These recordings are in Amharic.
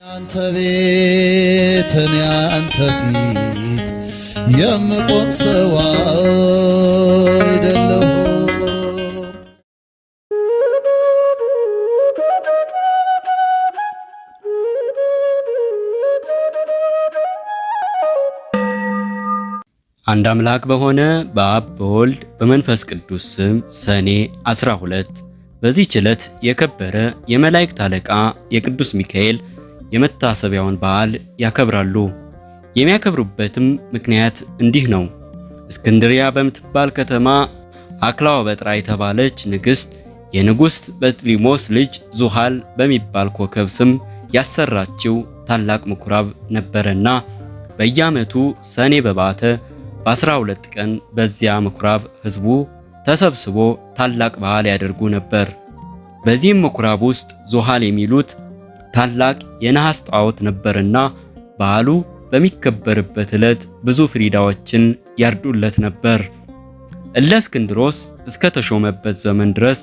አንተ ቤት እኔ አንተ ፊት የምቆም ሰው አይደለሁ። አንድ አምላክ በሆነ በአብ በወልድ በመንፈስ ቅዱስ ስም ሰኔ 12 በዚህች ዕለት የከበረ የመላእክት አለቃ የቅዱስ ሚካኤል የመታሰቢያውን በዓል ያከብራሉ። የሚያከብሩበትም ምክንያት እንዲህ ነው። እስክንድሪያ በምትባል ከተማ አክላወበጥራ የተባለች ንግሥት የንጉሥ በጥሊሞስ ልጅ ዙሃል በሚባል ኮከብ ስም ያሰራችው ታላቅ ምኩራብ ነበረና በየዓመቱ ሰኔ በባተ በ12 ቀን በዚያ ምኩራብ ሕዝቡ ተሰብስቦ ታላቅ በዓል ያደርጉ ነበር። በዚህም ምኩራብ ውስጥ ዙሃል የሚሉት ታላቅ የነሐስ ጣዖት ነበርና በዓሉ በሚከበርበት ዕለት ብዙ ፍሪዳዎችን ያርዱለት ነበር። እለእስክንድሮስ እስከ ተሾመበት ዘመን ድረስ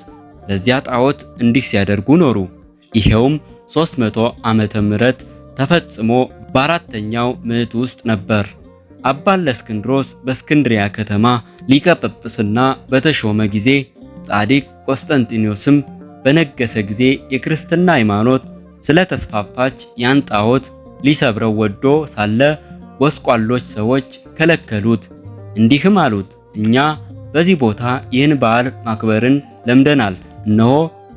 ለዚያ ጣዖት እንዲህ ሲያደርጉ ኖሩ። ይሄውም 300 ዓመተ ምህረት ተፈጽሞ በአራተኛው ምዕት ውስጥ ነበር። አባ እለእስክንድሮስ በእስክንድሪያ ከተማ ሊቀ ጵጵስና በተሾመ ጊዜ ጻድቅ ቆስጠንጢኖስም በነገሰ ጊዜ የክርስትና ሃይማኖት ስለተስፋፋች ያን ጣዖት ሊሰብረው ወዶ ሳለ ጎስቋሎች ሰዎች ከለከሉት። እንዲህም አሉት፣ እኛ በዚህ ቦታ ይህን በዓል ማክበርን ለምደናል። እነሆ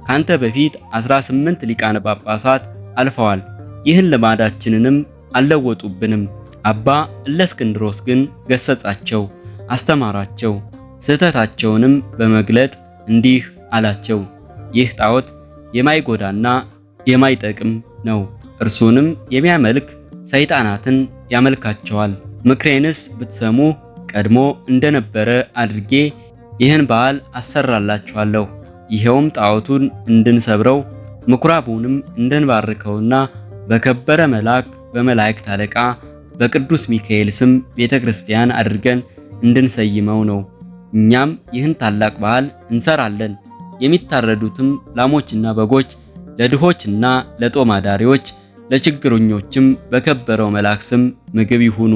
ካንተ በፊት 18 ሊቃነ ጳጳሳት አልፈዋል፣ ይህን ልማዳችንንም አልለወጡብንም። አባ እለእስክንድሮስ ግን ገሰጻቸው፣ አስተማራቸው። ስህተታቸውንም በመግለጥ እንዲህ አላቸው፣ ይህ ጣዖት የማይጎዳና የማይጠቅም ነው። እርሱንም የሚያመልክ ሰይጣናትን ያመልካቸዋል። ምክሬንስ ብትሰሙ ቀድሞ እንደነበረ አድርጌ ይህን በዓል አሰራላችኋለሁ። ይሄውም ጣዖቱን እንድንሰብረው ምኩራቡንም እንድንባርከውና በከበረ መልአክ በመላእክት አለቃ በቅዱስ ሚካኤል ስም ቤተክርስቲያን አድርገን እንድንሰይመው ነው። እኛም ይህን ታላቅ በዓል እንሰራለን። የሚታረዱትም ላሞችና በጎች ለድሆችና ለጦም አዳሪዎች ለችግረኞችም በከበረው መልአክ ስም ምግብ ይሁኑ።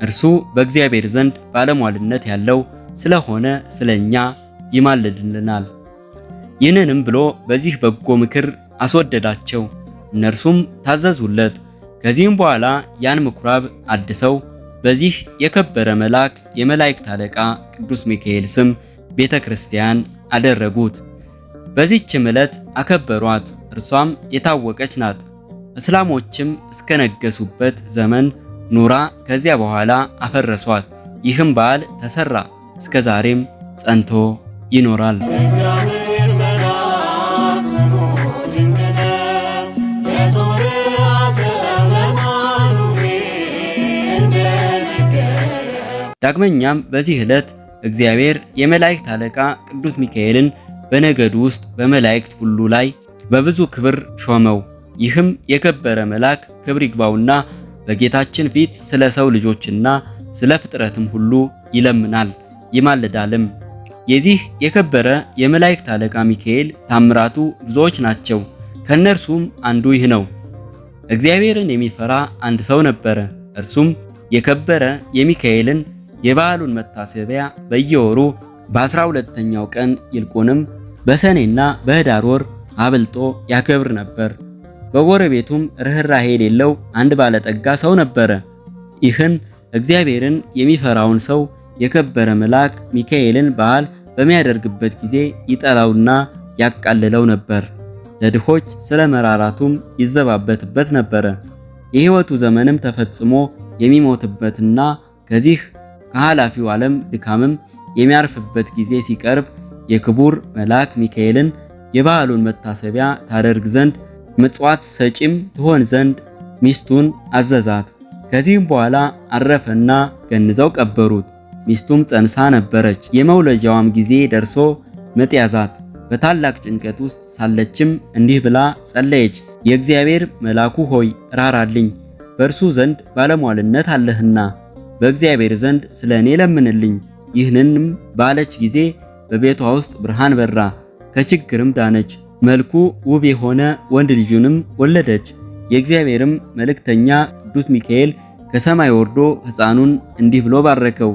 እርሱ በእግዚአብሔር ዘንድ ባለሟልነት ያለው ስለሆነ ስለኛ ይማልድልናል። ይህንንም ብሎ በዚህ በጎ ምክር አስወደዳቸው። እነርሱም ታዘዙለት። ከዚህም በኋላ ያን ምኩራብ አድሰው በዚህ የከበረ መልአክ የመላእክት አለቃ ቅዱስ ሚካኤል ስም ቤተክርስቲያን አደረጉት። በዚህችም ዕለት አከበሯት። እርሷም የታወቀች ናት። እስላሞችም እስከነገሱበት ዘመን ኑራ ከዚያ በኋላ አፈረሷት። ይህም በዓል ተሰራ፣ እስከ ዛሬም ጸንቶ ይኖራል። ዳግመኛም በዚህ ዕለት እግዚአብሔር የመላእክት አለቃ ቅዱስ ሚካኤልን በነገዱ ውስጥ በመላእክት ሁሉ ላይ በብዙ ክብር ሾመው። ይህም የከበረ መልአክ ክብር ይግባውና በጌታችን ፊት ስለ ሰው ልጆችና ስለ ፍጥረትም ሁሉ ይለምናል ይማልዳልም። የዚህ የከበረ የመላእክት አለቃ ሚካኤል ታምራቱ ብዙዎች ናቸው። ከነርሱም አንዱ ይህ ነው። እግዚአብሔርን የሚፈራ አንድ ሰው ነበረ። እርሱም የከበረ የሚካኤልን የበዓሉን መታሰቢያ በየወሩ በ12ኛው ቀን ይልቁንም በሰኔና በህዳር ወር አብልጦ ያከብር ነበር። በጎረቤቱም ርኅራኄ የሌለው አንድ ባለጠጋ ሰው ነበረ። ይህን እግዚአብሔርን የሚፈራውን ሰው የከበረ መልአክ ሚካኤልን በዓል በሚያደርግበት ጊዜ ይጠላውና ያቃልለው ነበር። ለድሆች ስለ መራራቱም ይዘባበትበት ነበረ። የሕይወቱ ዘመንም ተፈጽሞ የሚሞትበትና ከዚህ ከኃላፊው ዓለም ድካምም የሚያርፍበት ጊዜ ሲቀርብ የክቡር መልአክ ሚካኤልን የበዓሉን መታሰቢያ ታደርግ ዘንድ ምጽዋት ሰጪም ትሆን ዘንድ ሚስቱን አዘዛት። ከዚህም በኋላ አረፈና ገንዘው ቀበሩት። ሚስቱም ጸንሳ ነበረች። የመውለጃዋም ጊዜ ደርሶ ምጥ ያዛት። በታላቅ ጭንቀት ውስጥ ሳለችም እንዲህ ብላ ጸለየች፣ የእግዚአብሔር መልአኩ ሆይ ራራልኝ፣ በእርሱ ዘንድ ባለሟልነት አለህና በእግዚአብሔር ዘንድ ስለ እኔ ለምንልኝ። ይህንንም ባለች ጊዜ በቤቷ ውስጥ ብርሃን በራ፣ ከችግርም ዳነች። መልኩ ውብ የሆነ ወንድ ልጁንም ወለደች። የእግዚአብሔርም መልእክተኛ ቅዱስ ሚካኤል ከሰማይ ወርዶ ሕፃኑን እንዲህ ብሎ ባረከው።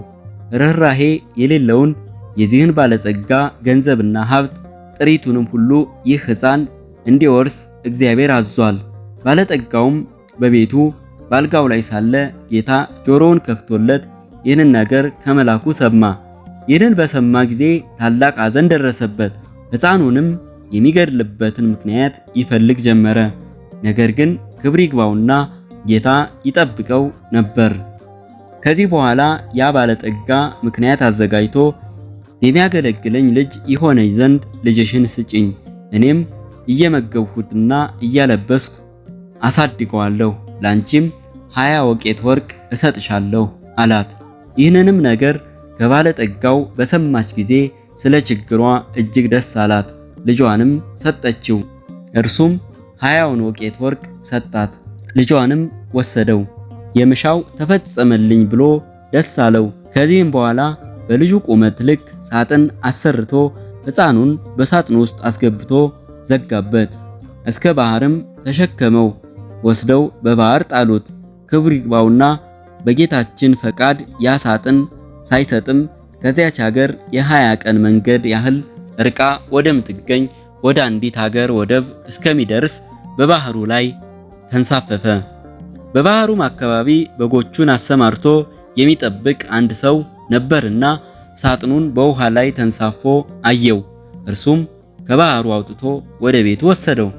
ርኅራኄ የሌለውን የዚህን ባለጸጋ ገንዘብና ሀብት ጥሪቱንም ሁሉ ይህ ሕፃን እንዲወርስ እግዚአብሔር አዟል። ባለጠጋውም በቤቱ ባልጋው ላይ ሳለ ጌታ ጆሮውን ከፍቶለት ይህንን ነገር ከመላኩ ሰማ። ይህንን በሰማ ጊዜ ታላቅ ሐዘን ደረሰበት። ሕፃኑንም የሚገድልበትን ምክንያት ይፈልግ ጀመረ። ነገር ግን ክብር ይግባውና ጌታ ይጠብቀው ነበር። ከዚህ በኋላ ያ ባለጠጋ ምክንያት አዘጋጅቶ የሚያገለግለኝ ልጅ ይሆነኝ ዘንድ ልጅሽን ስጪኝ፣ እኔም እየመገብሁትና እያለበስኩ አሳድገዋለሁ፣ ላንቺም 20 ወቄት ወርቅ እሰጥሻለሁ አላት። ይህንንም ነገር ከባለጠጋው በሰማች ጊዜ ስለ ችግሯ እጅግ ደስ አላት። ልጇንም ሰጠችው። እርሱም 20ውን ወቄት ወርቅ ሰጣት። ልጇንም ወሰደው። የምሻው ተፈጸመልኝ ብሎ ደስ አለው። ከዚህም በኋላ በልጁ ቁመት ልክ ሳጥን አሰርቶ ሕፃኑን በሳጥኑ ውስጥ አስገብቶ ዘጋበት። እስከ ባህርም ተሸከመው ወስደው በባህር ጣሉት። ክብር ይግባውና በጌታችን ፈቃድ ያ ሳጥን ሳይሰጥም ከዚያች ሀገር የ20 ቀን መንገድ ያህል ርቃ ወደምትገኝ ወደ አንዲት ሀገር ወደብ እስከሚደርስ በባህሩ ላይ ተንሳፈፈ። በባህሩም አካባቢ በጎቹን አሰማርቶ የሚጠብቅ አንድ ሰው ነበርና ሳጥኑን በውሃ ላይ ተንሳፎ አየው። እርሱም ከባህሩ አውጥቶ ወደ ቤቱ ወሰደው።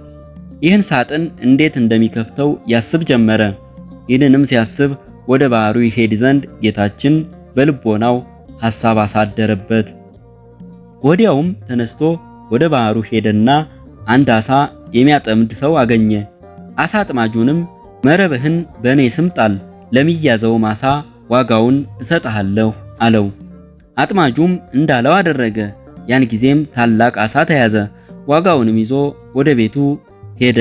ይህን ሳጥን እንዴት እንደሚከፍተው ያስብ ጀመረ። ይህንንም ሲያስብ ወደ ባህሩ ይሄድ ዘንድ ጌታችን በልቦናው ሐሳብ አሳደረበት። ወዲያውም ተነስቶ ወደ ባህሩ ሄደና አንድ ዓሣ የሚያጠምድ ሰው አገኘ። ዓሣ አጥማጁንም መረብህን በእኔ ስም ጣል፣ ለሚያዘውም ዓሣ ዋጋውን እሰጥሃለሁ አለው። አጥማጁም እንዳለው አደረገ። ያን ጊዜም ታላቅ ዓሣ ተያዘ። ዋጋውንም ይዞ ወደ ቤቱ ሄደ።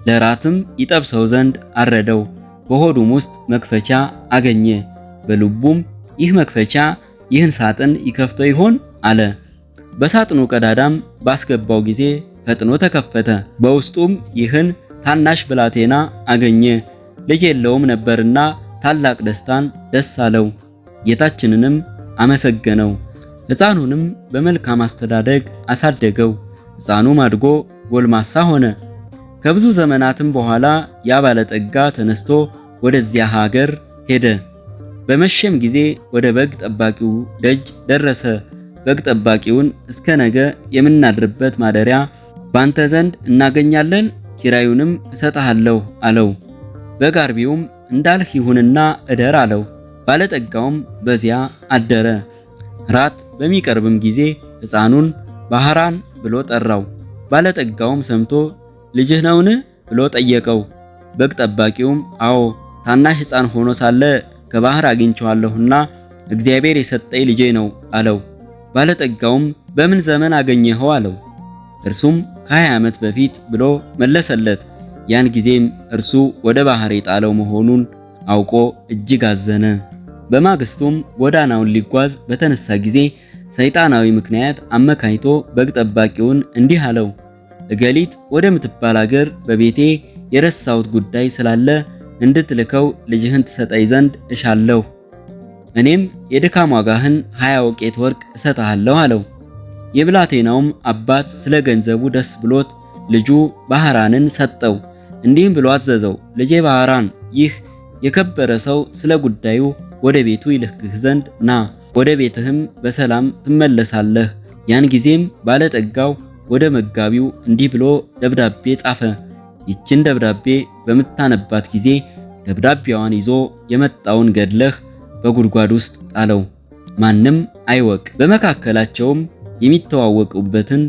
ለራትም ይጠብሰው ዘንድ አረደው። በሆዱም ውስጥ መክፈቻ አገኘ። በልቡም ይህ መክፈቻ ይህን ሳጥን ይከፍተው ይሆን አለ። በሳጥኑ ቀዳዳም ባስገባው ጊዜ ፈጥኖ ተከፈተ። በውስጡም ይህን ታናሽ ብላቴና አገኘ። ልጅ የለውም ነበርና ታላቅ ደስታን ደስ አለው። ጌታችንንም አመሰገነው። ሕፃኑንም በመልካም አስተዳደግ አሳደገው። ሕፃኑም አድጎ ጎልማሳ ሆነ። ከብዙ ዘመናትም በኋላ ያ ባለጠጋ ተነስቶ ወደዚያ ሀገር ሄደ። በመሸም ጊዜ ወደ በግ ጠባቂው ደጅ ደረሰ። በግ ጠባቂውን እስከ ነገ የምናድርበት ማደሪያ ባንተ ዘንድ እናገኛለን፣ ኪራዩንም እሰጥሃለሁ አለው። በግ አርቢውም እንዳልህ ይሁንና እደር አለው። ባለጠጋውም በዚያ አደረ። ራት በሚቀርብም ጊዜ ሕፃኑን ባህራን ብሎ ጠራው። ባለጠጋውም ሰምቶ ልጅህ ነውን ብሎ ጠየቀው። በግ ጠባቂውም አዎ፣ ታናሽ ሕፃን ሆኖ ሳለ ከባህር አግኝቼዋለሁና እግዚአብሔር የሰጠኝ ልጄ ነው አለው። ባለጠጋውም በምን ዘመን አገኘኸው አለው። እርሱም ከ20 ዓመት በፊት ብሎ መለሰለት። ያን ጊዜም እርሱ ወደ ባህር የጣለው መሆኑን አውቆ እጅግ አዘነ። በማግስቱም ጎዳናውን ሊጓዝ በተነሳ ጊዜ ሰይጣናዊ ምክንያት አመካኝቶ በግ ጠባቂውን እንዲህ አለው፣ እገሊት ወደምትባል አገር በቤቴ የረሳሁት ጉዳይ ስላለ እንድትልከው ልጅህን ትሰጠኝ ዘንድ እሻለሁ። እኔም የድካም ዋጋህን 20 ወቄት ወርቅ እሰጥሃለሁ አለው። የብላቴናውም አባት ስለ ገንዘቡ ደስ ብሎት ልጁ ባህራንን ሰጠው። እንዲህም ብሎ አዘዘው፣ ልጄ ባህራን፣ ይህ የከበረ ሰው ስለ ጉዳዩ ወደ ቤቱ ይልክህ ዘንድ ና፣ ወደ ቤትህም በሰላም ትመለሳለህ። ያን ጊዜም ባለጠጋው ወደ መጋቢው እንዲህ ብሎ ደብዳቤ ጻፈ። ይችን ደብዳቤ በምታነባት ጊዜ ደብዳቤዋን ይዞ የመጣውን ገድለህ በጉድጓድ ውስጥ ጣለው፣ ማንም አይወቅ። በመካከላቸውም የሚተዋወቁበትን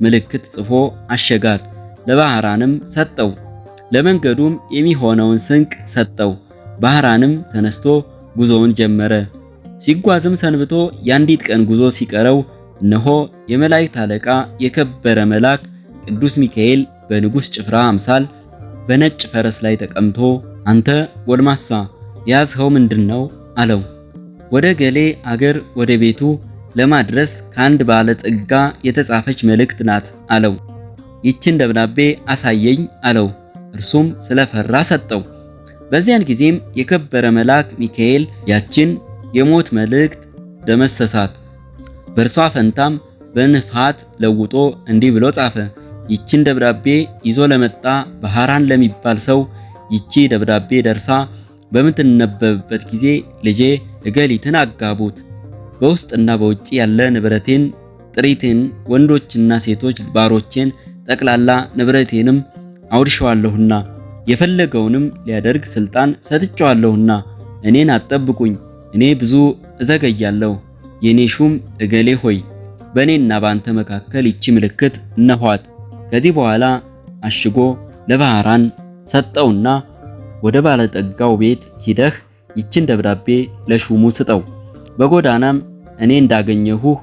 ምልክት ጽፎ አሸጋት። ለባህራንም ሰጠው። ለመንገዱም የሚሆነውን ስንቅ ሰጠው። ባህራንም ተነስቶ ጉዞውን ጀመረ። ሲጓዝም ሰንብቶ የአንዲት ቀን ጉዞ ሲቀረው እነሆ የመላእክት አለቃ የከበረ መልአክ ቅዱስ ሚካኤል በንጉሥ ጭፍራ አምሳል በነጭ ፈረስ ላይ ተቀምጦ አንተ ጎልማሳ ያዝኸው ምንድነው አለው። ወደ ገሌ አገር ወደ ቤቱ ለማድረስ ከአንድ ባለጠጋ የተጻፈች መልእክት ናት አለው። ይችን ደብዳቤ አሳየኝ አለው። እርሱም ስለፈራ ሰጠው። በዚያን ጊዜም የከበረ መልአክ ሚካኤል ያችን የሞት መልእክት ደመሰሳት። በእርሷ ፈንታም በንፋት ለውጦ እንዲህ ብሎ ጻፈ። ይችን ደብዳቤ ይዞ ለመጣ ባህራን ለሚባል ሰው ይቺ ደብዳቤ ደርሳ በምትነበብበት ጊዜ ልጄ እገሊትን አጋቡት፣ በውስጥና በውጭ ያለ ንብረቴን፣ ጥሪቴን፣ ወንዶችና ሴቶች ባሮቼን፣ ጠቅላላ ንብረቴንም አውድሸዋለሁና የፈለገውንም ሊያደርግ ስልጣን ሰጥቼዋለሁና እኔን አትጠብቁኝ፣ እኔ ብዙ እዘገያለሁ። የኔ ሹም እገሌ ሆይ በእኔና በአንተ መካከል ይቺ ምልክት እነኋት። ከዚህ በኋላ አሽጎ ለባህራን ሰጠውና ወደ ባለጠጋው ቤት ሂደህ ይችን ደብዳቤ ለሹሙ ስጠው፣ በጎዳናም እኔ እንዳገኘሁህ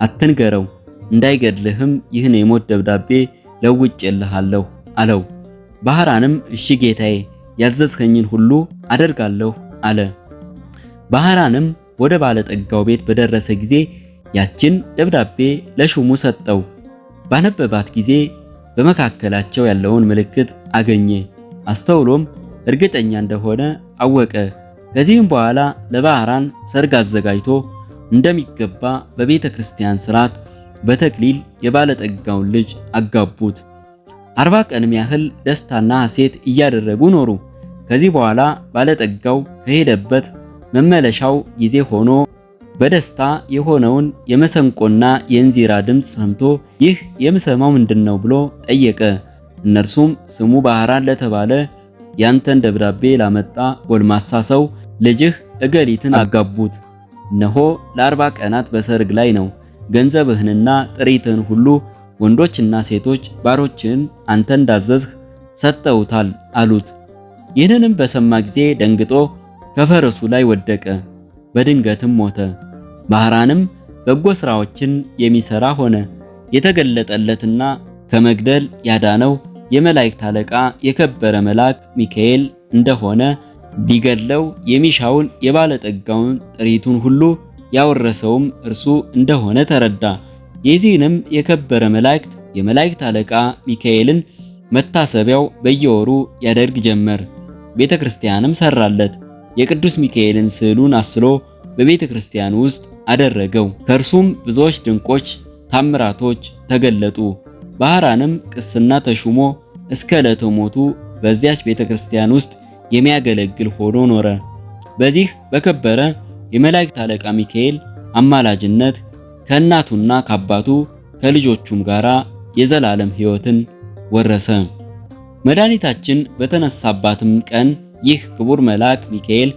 አትንገረው፣ እንዳይገድልህም ይህን የሞት ደብዳቤ ለውጬልሃለሁ አለው። ባህራንም እሺ ጌታዬ፣ ያዘዝከኝን ሁሉ አደርጋለሁ አለ። ባህራንም ወደ ባለጠጋው ቤት በደረሰ ጊዜ ያችን ደብዳቤ ለሹሙ ሰጠው። ባነበባት ጊዜ በመካከላቸው ያለውን ምልክት አገኘ። አስተውሎም እርግጠኛ እንደሆነ አወቀ። ከዚህም በኋላ ለባህራን ሰርግ አዘጋጅቶ እንደሚገባ በቤተ ክርስቲያን ሥርዓት በተክሊል የባለጠጋውን ልጅ አጋቡት። 40 ቀንም ያህል ደስታና ሐሴት እያደረጉ ኖሩ። ከዚህ በኋላ ባለጠጋው ከሄደበት መመለሻው ጊዜ ሆኖ በደስታ የሆነውን የመሰንቆና የእንዚራ ድምፅ ሰምቶ ይህ የምሰማው ምንድነው ብሎ ጠየቀ። እነርሱም ስሙ ባህራን ለተባለ ያንተን ደብዳቤ ላመጣ ጎልማሳ ሰው ልጅህ እገሊትን አጋቡት። እነሆ ለ40 ቀናት በሰርግ ላይ ነው። ገንዘብህንና ጥሪትህን ሁሉ ወንዶችና ሴቶች ባሮችን አንተ እንዳዘዝህ ሰጠውታል አሉት። ይህንንም በሰማ ጊዜ ደንግጦ ከፈረሱ ላይ ወደቀ፣ በድንገትም ሞተ። ባህራንም በጎ ሥራዎችን የሚሰራ ሆነ። የተገለጠለትና ከመግደል ያዳነው የመላእክት አለቃ የከበረ መልአክ ሚካኤል እንደሆነ ሊገድለው የሚሻውን የባለጠጋውን ጥሪቱን ሁሉ ያወረሰውም እርሱ እንደሆነ ተረዳ። የዚህንም የከበረ መላእክት የመላእክት አለቃ ሚካኤልን መታሰቢያው በየወሩ ያደርግ ጀመር። ቤተ ክርስቲያንም ሰራለት። የቅዱስ ሚካኤልን ስዕሉን አስሎ በቤተ ክርስቲያን ውስጥ አደረገው። ከእርሱም ብዙዎች ድንቆች ታምራቶች ተገለጡ። ባህራንም ቅስና ተሹሞ እስከ ዕለተ ሞቱ በዚያች ቤተ ክርስቲያን ውስጥ የሚያገለግል ሆኖ ኖረ። በዚህ በከበረ የመላእክት አለቃ ሚካኤል አማላጅነት ከእናቱና ከአባቱ ከልጆቹም ጋራ የዘላለም ሕይወትን ወረሰ። መድኃኒታችን በተነሳባትም ቀን ይህ ክቡር መልአክ ሚካኤል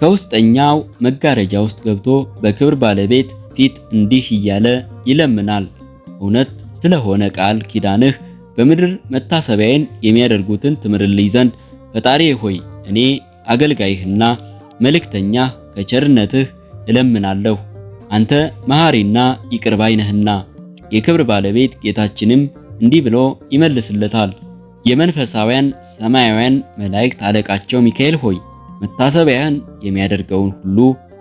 ከውስጠኛው መጋረጃ ውስጥ ገብቶ በክብር ባለቤት ፊት እንዲህ እያለ ይለምናል። እውነት ስለሆነ ቃል ኪዳንህ በምድር መታሰቢያዬን የሚያደርጉትን ትምርልኝ ዘንድ ፈጣሪዬ ሆይ እኔ አገልጋይህና መልእክተኛህ ከቸርነትህ እለምናለሁ። አንተ መሐሪና ይቅር ባይ ነህና። የክብር ባለቤት ጌታችንም እንዲህ ብሎ ይመልስለታል። የመንፈሳውያን ሰማያውያን መላእክት አለቃቸው ሚካኤል ሆይ መታሰቢያን የሚያደርገውን ሁሉ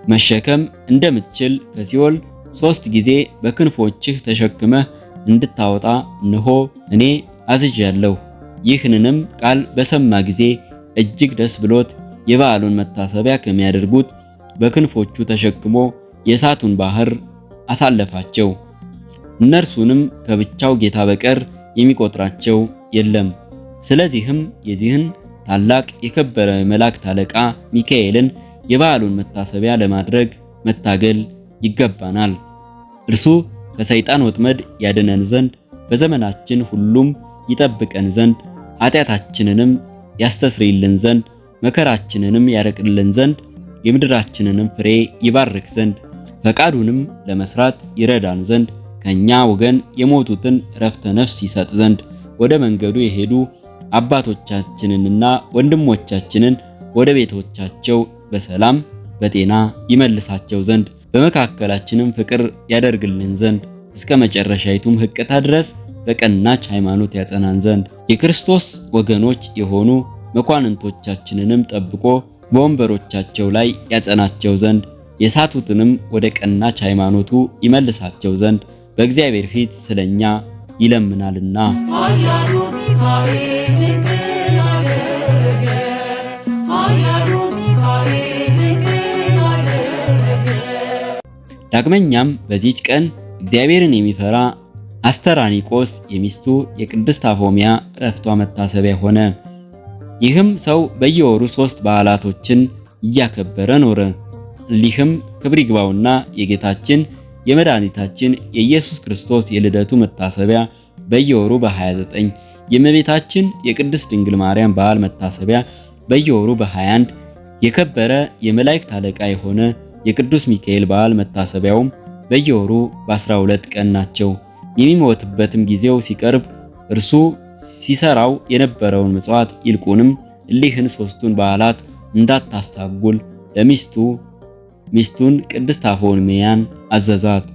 መሸከም እንደምትችል ከሲኦል 3 ጊዜ በክንፎችህ ተሸክመህ እንድታወጣ እነሆ እኔ አዝዣለሁ። ይህንንም ቃል በሰማ ጊዜ እጅግ ደስ ብሎት የበዓሉን መታሰቢያ ከሚያደርጉት በክንፎቹ ተሸክሞ የእሳቱን ባህር አሳለፋቸው። እነርሱንም ከብቻው ጌታ በቀር የሚቆጥራቸው የለም። ስለዚህም የዚህን ታላቅ የከበረ መላእክት አለቃ ሚካኤልን የበዓሉን መታሰቢያ ለማድረግ መታገል ይገባናል። እርሱ ከሰይጣን ወጥመድ ያድነን ዘንድ በዘመናችን ሁሉም ይጠብቀን ዘንድ ኃጢአታችንንም ያስተስርይልን ዘንድ መከራችንንም ያረቅልን ዘንድ የምድራችንንም ፍሬ ይባርክ ዘንድ ፈቃዱንም ለመስራት ይረዳን ዘንድ ከኛ ወገን የሞቱትን ረፍተ ነፍስ ይሰጥ ዘንድ ወደ መንገዱ የሄዱ አባቶቻችንንና ወንድሞቻችንን ወደ ቤቶቻቸው በሰላም በጤና ይመልሳቸው ዘንድ በመካከላችንም ፍቅር ያደርግልን ዘንድ እስከ መጨረሻይቱም ሕቅታ ድረስ በቀናች ሃይማኖት ያጸናን ዘንድ የክርስቶስ ወገኖች የሆኑ መኳንንቶቻችንንም ጠብቆ በወንበሮቻቸው ላይ ያጸናቸው ዘንድ የሳቱትንም ወደ ቀናች ሃይማኖቱ ይመልሳቸው ዘንድ በእግዚአብሔር ፊት ስለኛ ይለምናልና። ዳግመኛም በዚህች ቀን እግዚአብሔርን የሚፈራ አስተራኒቆስ የሚስቱ የቅድስት አፎሚያ ዕረፍቷ መታሰቢያ ሆነ። ይህም ሰው በየወሩ 3 በዓላቶችን እያከበረ ኖረ። እሊህም ክብር ይግባውና የጌታችን የመድኃኒታችን የኢየሱስ ክርስቶስ የልደቱ መታሰቢያ በየወሩ በ29፣ የእመቤታችን የቅድስት ድንግል ማርያም በዓል መታሰቢያ በየወሩ በ21፣ የከበረ የመላእክት አለቃ የሆነ የቅዱስ ሚካኤል በዓል መታሰቢያውም በየወሩ በ12 ቀን ናቸው። የሚሞትበትም ጊዜው ሲቀርብ እርሱ ሲሰራው የነበረውን ምጽዋት ይልቁንም እሊህን 3ቱን በዓላት እንዳታስታጉል ሚስቱን ቅድስት አፎምያን አዘዛት።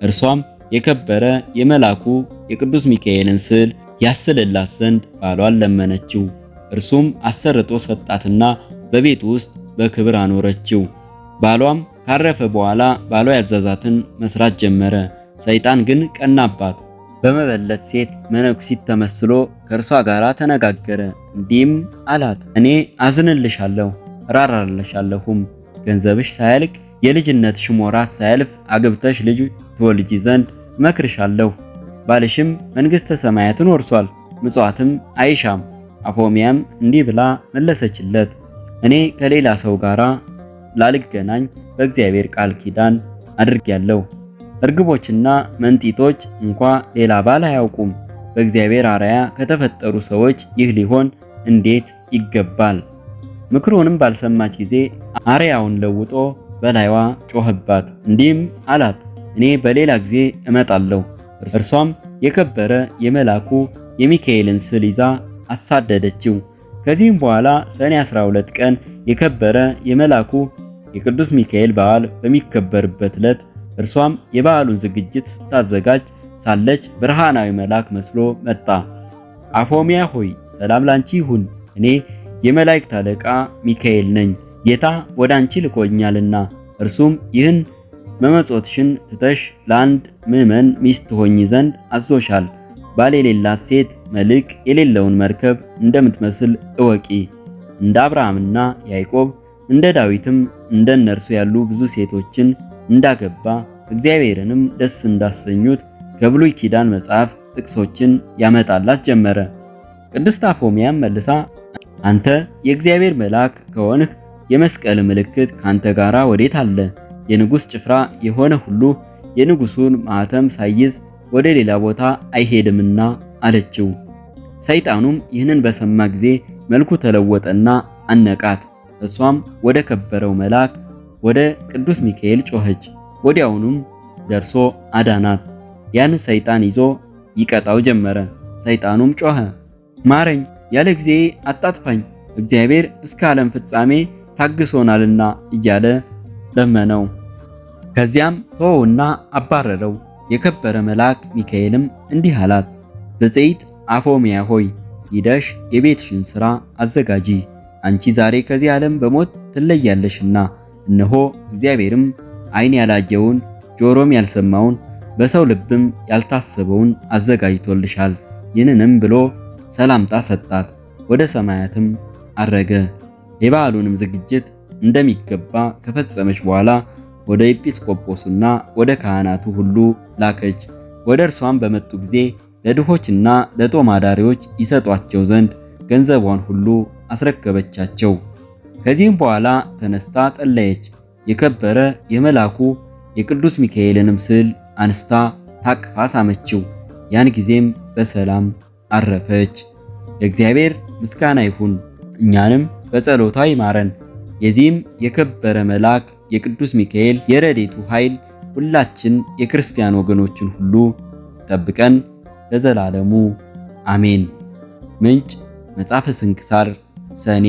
እርሷም የከበረ የመላኩ የቅዱስ ሚካኤልን ስዕል ያስልላት ዘንድ ባሏን ለመነችው። እርሱም አሰርቶ ሰጣትና በቤቱ ውስጥ በክብር አኖረችው። ባሏም ካረፈ በኋላ ባሏ ያዘዛትን መስራት ጀመረ። ሰይጣን ግን ቀናባት። በመበለት ሴት መነኩሲት ተመስሎ ከእርሷ ጋር ተነጋገረ። እንዲህም አላት፣ እኔ አዝንልሻለሁ ራራልሻለሁም። ገንዘብሽ ሳያልቅ የልጅነትሽ ሞራት ሳያልፍ አግብተሽ ልጅ ትወልጂ ዘንድ መክርሻለሁ። ባልሽም መንግሥተ ሰማያትን ወርሷል፣ ምጽዋትም አይሻም። አፎሚያም እንዲህ ብላ መለሰችለት፣ እኔ ከሌላ ሰው ጋር ላልገናኝ በእግዚአብሔር ቃል ኪዳን አድርጌያለሁ። እርግቦችና መንጢቶች እንኳ ሌላ ባል አያውቁም። በእግዚአብሔር አርአያ ከተፈጠሩ ሰዎች ይህ ሊሆን እንዴት ይገባል? ምክሩንም ባልሰማች ጊዜ አርአያውን ለውጦ በላይዋ ጮኸባት። እንዲህም አላት፣ እኔ በሌላ ጊዜ እመጣለሁ። እርሷም የከበረ የመላኩ የሚካኤልን ስዕል ይዛ አሳደደችው። ከዚህም በኋላ ሰኔ 12 ቀን የከበረ የመላኩ የቅዱስ ሚካኤል በዓል በሚከበርበት ዕለት እርሷም የበዓሉን ዝግጅት ስታዘጋጅ ሳለች ብርሃናዊ መልአክ መስሎ መጣ። አፎሚያ ሆይ ሰላም ላንቺ ይሁን፣ እኔ የመላእክት አለቃ ሚካኤል ነኝ። ጌታ ወደ አንቺ ልኮኛልና እርሱም ይህን መመጾትሽን ትተሽ ለአንድ ምዕመን ሚስት ሆኚ ዘንድ አዞሻል። ባል የሌላት ሴት መልክ የሌለውን መርከብ እንደምትመስል እወቂ። እንደ አብርሃምና ያዕቆብ እንደ ዳዊትም እንደ እነርሱ ያሉ ብዙ ሴቶችን እንዳገባ እግዚአብሔርንም ደስ እንዳሰኙት ከብሉይ ኪዳን መጽሐፍ ጥቅሶችን ያመጣላት ጀመረ። ቅድስት አፎሚያም መልሳ አንተ የእግዚአብሔር መልአክ ከሆንህ የመስቀል ምልክት ካንተ ጋራ ወዴት አለ? የንጉሥ ጭፍራ የሆነ ሁሉ የንጉሱን ማኅተም ሳይዝ ወደ ሌላ ቦታ አይሄድምና አለችው። ሰይጣኑም ይህንን በሰማ ጊዜ መልኩ ተለወጠና አነቃት። እሷም ወደ ከበረው መልአክ ወደ ቅዱስ ሚካኤል ጮኸች። ወዲያውኑም ደርሶ አዳናት። ያን ሰይጣን ይዞ ይቀጣው ጀመረ። ሰይጣኑም ጮኸ፣ ማረኝ፣ ያለ ጊዜ አጣጥፋኝ፣ እግዚአብሔር እስከ ዓለም ፍጻሜ ታግሶናልና እያለ ለመነው። ከዚያም ተወውና አባረረው። የከበረ መልአክ ሚካኤልም እንዲህ አላት፣ ብፅዕት አፎሚያ ሆይ ሂደሽ የቤትሽን ሥራ አዘጋጂ፣ አንቺ ዛሬ ከዚህ ዓለም በሞት ትለያለሽና እነሆ እግዚአብሔርም ዓይን ያላየውን ጆሮም ያልሰማውን በሰው ልብም ያልታሰበውን አዘጋጅቶልሻል። ይህንንም ብሎ ሰላምታ ሰጣት። ወደ ሰማያትም አረገ። የበዓሉንም ዝግጅት እንደሚገባ ከፈጸመች በኋላ ወደ ኤጲስቆጶስና ወደ ካህናቱ ሁሉ ላከች። ወደ እርሷም በመጡ ጊዜ ለድሆችና ለጦም አዳሪዎች ይሰጧቸው ዘንድ ገንዘቧን ሁሉ አስረከበቻቸው። ከዚህም በኋላ ተነስታ ጸለየች። የከበረ የመላኩ የቅዱስ ሚካኤልንም ስዕል አንስታ ታቅፋ ሳመችው። ያን ጊዜም በሰላም አረፈች። ለእግዚአብሔር ምስጋና ይሁን፣ እኛንም በጸሎቷ ይማረን። የዚህም የከበረ መልአክ የቅዱስ ሚካኤል የረድኤቱ ኃይል ሁላችን የክርስቲያን ወገኖችን ሁሉ ጠብቀን ለዘላለሙ አሜን። ምንጭ መጽሐፈ ስንክሳር ሰኔ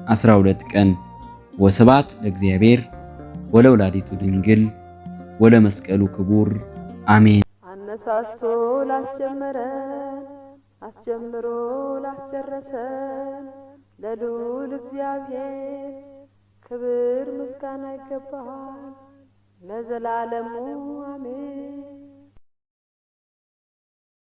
12 ቀን። ወስብሐት ለእግዚአብሔር ወለወላዲቱ ድንግል ወለመስቀሉ ክቡር አሜን። አነሳስቶ ላስጀመረን አስጀምሮ ላስጨረሰን ለልዑል እግዚአብሔር ክብር ምስጋና ይገባል ለዘላለሙ አሜን።